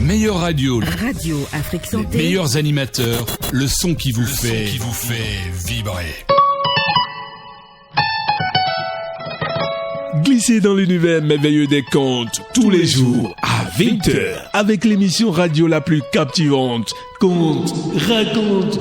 meilleure radio. Radio Afrique Santé. Les meilleurs animateurs. Le son qui vous fait vibrer. Glissez dans l'univers merveilleux des contes tous les jours à 20h avec l'émission radio la plus captivante. Conte, raconte.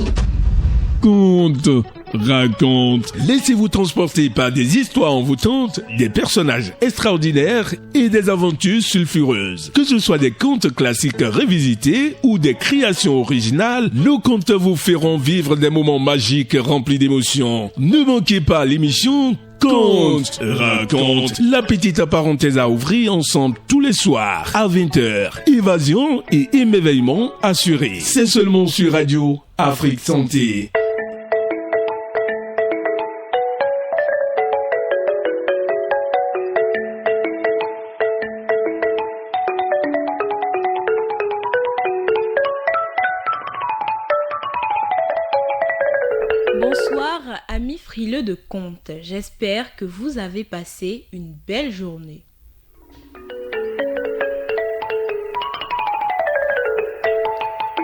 Conte, raconte. Laissez-vous transporter par des histoires envoûtantes, des personnages extraordinaires et des aventures sulfureuses. Que ce soit des contes classiques révisités ou des créations originales, nos contes vous feront vivre des moments magiques remplis d'émotions. Ne manquez pas l'émission Conte, raconte. La petite parenthèse à ouvrir ensemble tous les soirs à 20h. Évasion et émerveillement assurés. C'est seulement sur Radio Afrique Santé. Bonsoir amis frileux de contes, j'espère que vous avez passé une belle journée.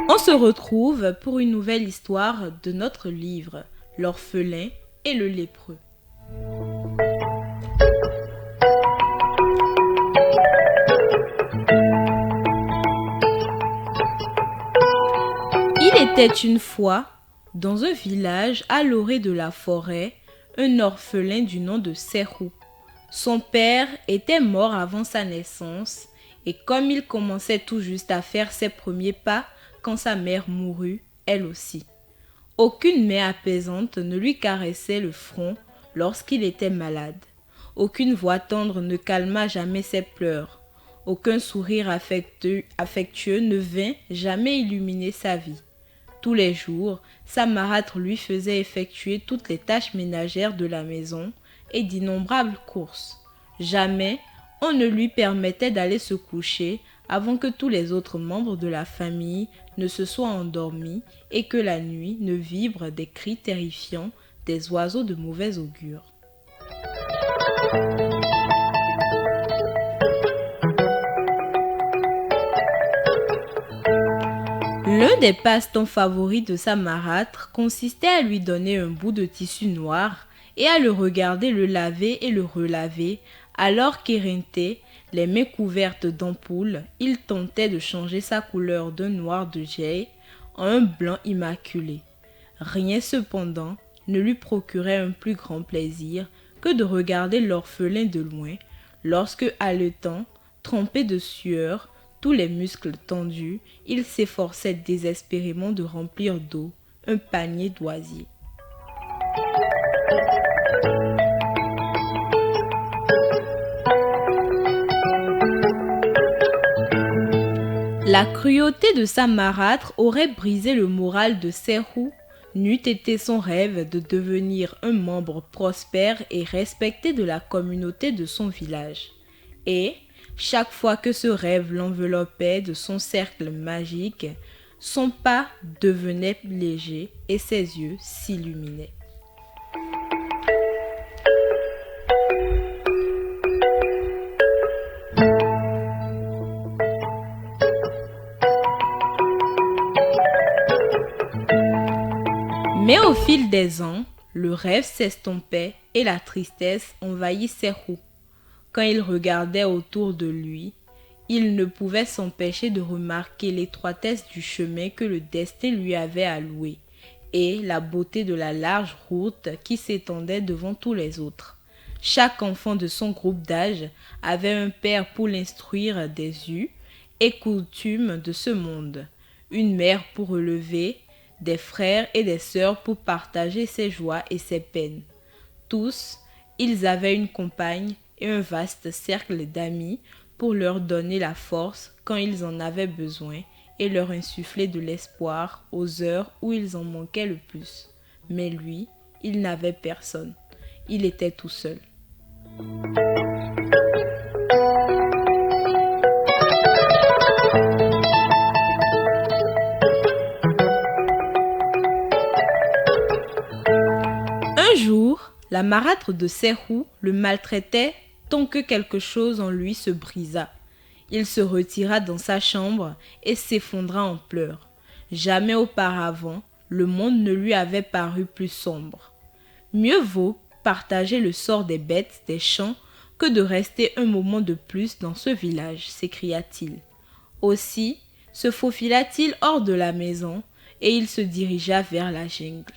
On se retrouve pour une nouvelle histoire de notre livre, L'orphelin et le lépreux. Il était une fois, dans un village à l'orée de la forêt, un orphelin du nom de Serhou. Son père était mort avant sa naissance et comme il commençait tout juste à faire ses premiers pas quand sa mère mourut, elle aussi. Aucune main apaisante ne lui caressait le front lorsqu'il était malade. Aucune voix tendre ne calma jamais ses pleurs. Aucun sourire affectueux ne vint jamais illuminer sa vie. Tous les jours, sa marâtre lui faisait effectuer toutes les tâches ménagères de la maison et d'innombrables courses. Jamais on ne lui permettait d'aller se coucher avant que tous les autres membres de la famille ne se soient endormis et que la nuit ne vibre des cris terrifiants des oiseaux de mauvais augure. L'un des passe-temps favoris de sa marâtre consistait à lui donner un bout de tissu noir et à le regarder le laver et le relaver, alors qu'éreinté, les mains couvertes d'ampoules, il tentait de changer sa couleur d'un noir de jais en un blanc immaculé. Rien cependant ne lui procurait un plus grand plaisir que de regarder l'orphelin de loin, lorsque haletant, trempé de sueur, tous les muscles tendus, il s'efforçait désespérément de remplir d'eau un panier d'oisiers. La cruauté de sa marâtre aurait brisé le moral de Serhou, n'eût été son rêve de devenir un membre prospère et respecté de la communauté de son village. Et chaque fois que ce rêve l'enveloppait de son cercle magique, son pas devenait léger et ses yeux s'illuminaient. Mais au fil des ans, le rêve s'estompait et la tristesse envahit Serhou. Quand il regardait autour de lui, il ne pouvait s'empêcher de remarquer l'étroitesse du chemin que le destin lui avait alloué et la beauté de la large route qui s'étendait devant tous les autres. Chaque enfant de son groupe d'âge avait un père pour l'instruire des us et coutumes de ce monde, une mère pour relever, des frères et des sœurs pour partager ses joies et ses peines. Tous, ils avaient une compagne et un vaste cercle d'amis pour leur donner la force quand ils en avaient besoin et leur insuffler de l'espoir aux heures où ils en manquaient le plus. Mais lui, il n'avait personne. Il était tout seul. Un jour, la marâtre de Serhou le maltraitait tant que quelque chose en lui se brisa. Il se retira dans sa chambre et s'effondra en pleurs. Jamais auparavant, le monde ne lui avait paru plus sombre. Mieux vaut partager le sort des bêtes des champs que de rester un moment de plus dans ce village, s'écria-t-il. Aussi se faufila-t-il hors de la maison et il se dirigea vers la jungle.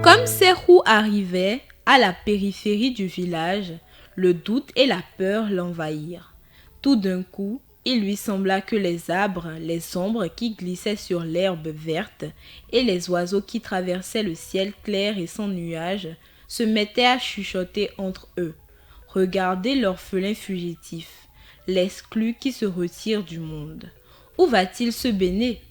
Comme Serhou arrivait à la périphérie du village, le doute et la peur l'envahirent. Tout d'un coup, il lui sembla que les arbres, les ombres qui glissaient sur l'herbe verte et les oiseaux qui traversaient le ciel clair et sans nuages se mettaient à chuchoter entre eux. Regardez l'orphelin fugitif, l'exclu qui se retire du monde. Où va-t-il se baigner?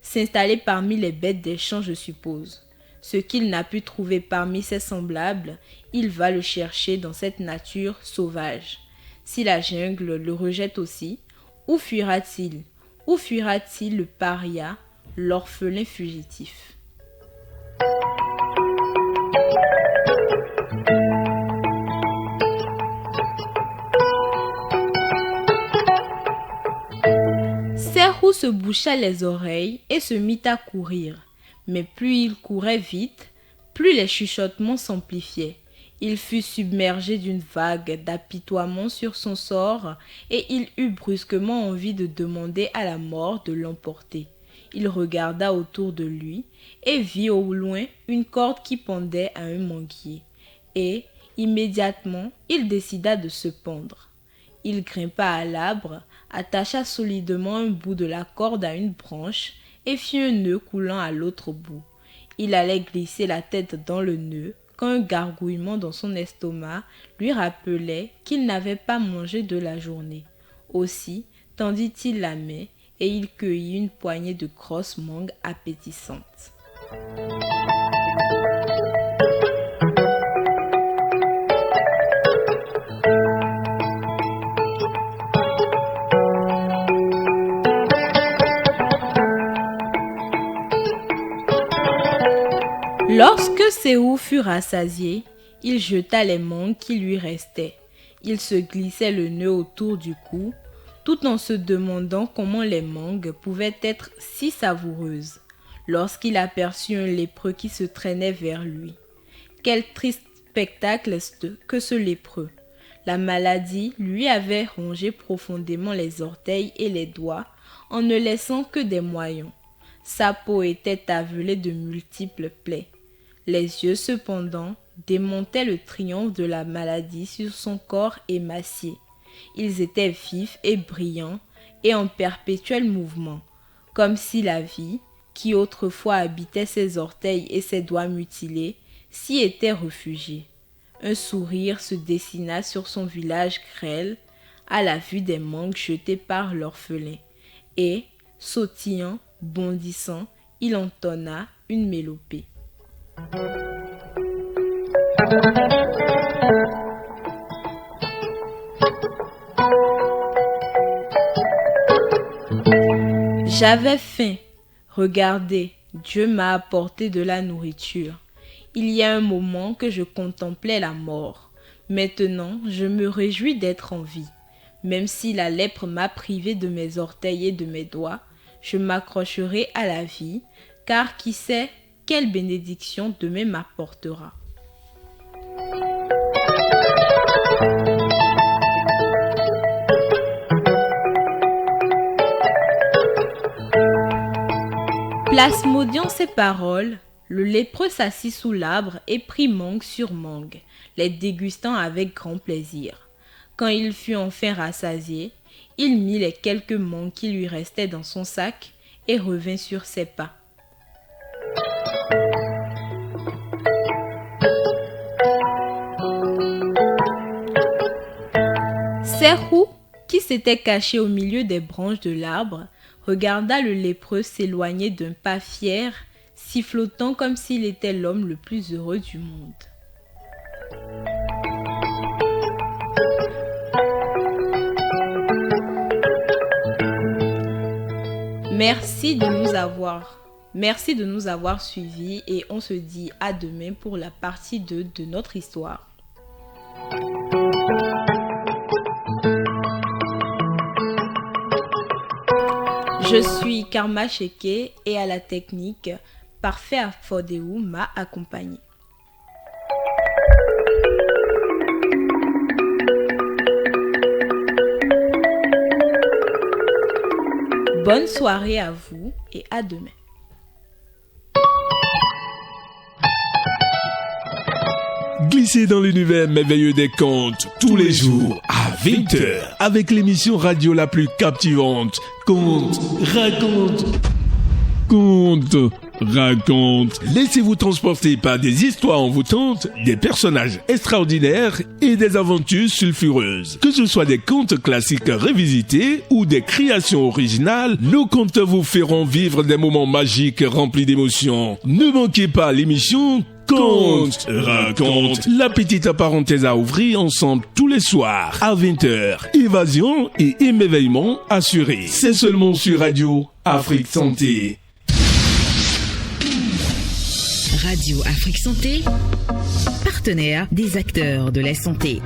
S'installer parmi les bêtes des champs, je suppose. Ce qu'il n'a pu trouver parmi ses semblables, il va le chercher dans cette nature sauvage. Si la jungle le rejette aussi, où fuira-t-il? Où fuira-t-il le paria, l'orphelin fugitif? Serhou se boucha les oreilles et se mit à courir. Mais plus il courait vite, plus les chuchotements s'amplifiaient. Il fut submergé d'une vague d'apitoiement sur son sort et il eut brusquement envie de demander à la mort de l'emporter. Il regarda autour de lui et vit au loin une corde qui pendait à un manguier. Et, immédiatement, il décida de se pendre. Il grimpa à l'arbre, attacha solidement un bout de la corde à une branche et fit un nœud coulant à l'autre bout. Il allait glisser la tête dans le nœud quand un gargouillement dans son estomac lui rappelait qu'il n'avait pas mangé de la journée. Aussi tendit-il la main et il cueillit une poignée de grosses mangues appétissantes. Lorsque Serhou fut rassasié, il jeta les mangues qui lui restaient. Il se glissait le nœud autour du cou, tout en se demandant comment les mangues pouvaient être si savoureuses, lorsqu'il aperçut un lépreux qui se traînait vers lui. Quel triste spectacle que ce lépreux! La maladie lui avait rongé profondément les orteils et les doigts en ne laissant que des moyons. Sa peau était tavelée de multiples plaies. Les yeux, cependant, démontaient le triomphe de la maladie sur son corps émacié. Ils étaient vifs et brillants et en perpétuel mouvement, comme si la vie, qui autrefois habitait ses orteils et ses doigts mutilés, s'y était réfugiée. Un sourire se dessina sur son visage grêle à la vue des mangues jetées par l'orphelin, et, sautillant, bondissant, il entonna une mélopée. J'avais faim. Regardez, Dieu m'a apporté de la nourriture. Il y a un moment que je contemplais la mort. Maintenant, je me réjouis d'être en vie. Même si la lèpre m'a privé de mes orteils et de mes doigts, je m'accrocherai à la vie, car qui sait quelle bénédiction demain m'apportera. Plasmodiant ces paroles, le lépreux s'assit sous l'arbre et prit mangue sur mangue, les dégustant avec grand plaisir. Quand il fut enfin rassasié, il mit les quelques mangues qui lui restaient dans son sac et revint sur ses pas. Serhou, qui s'était caché au milieu des branches de l'arbre, regarda le lépreux s'éloigner d'un pas fier, sifflotant comme s'il était l'homme le plus heureux du monde. Merci de nous avoir suivis et on se dit à demain pour la partie 2 de notre histoire. Je suis Karma Cheke et à la technique, Parfait Afodéou m'a accompagné. Bonne soirée à vous et à demain. Glissez dans l'univers merveilleux des contes tous les jours à 20h avec l'émission radio la plus captivante. Conte, raconte. Laissez-vous transporter par des histoires envoûtantes, des personnages extraordinaires et des aventures sulfureuses. Que ce soit des contes classiques revisités ou des créations originales, nos contes vous feront vivre des moments magiques remplis d'émotions. Ne manquez pas l'émission Conte, raconte, la petite parenthèse à ouvrir ensemble tous les soirs à 20h. Évasion et émerveillement assurés. C'est seulement sur Radio Afrique Santé. Radio Afrique Santé, partenaire des acteurs de la santé.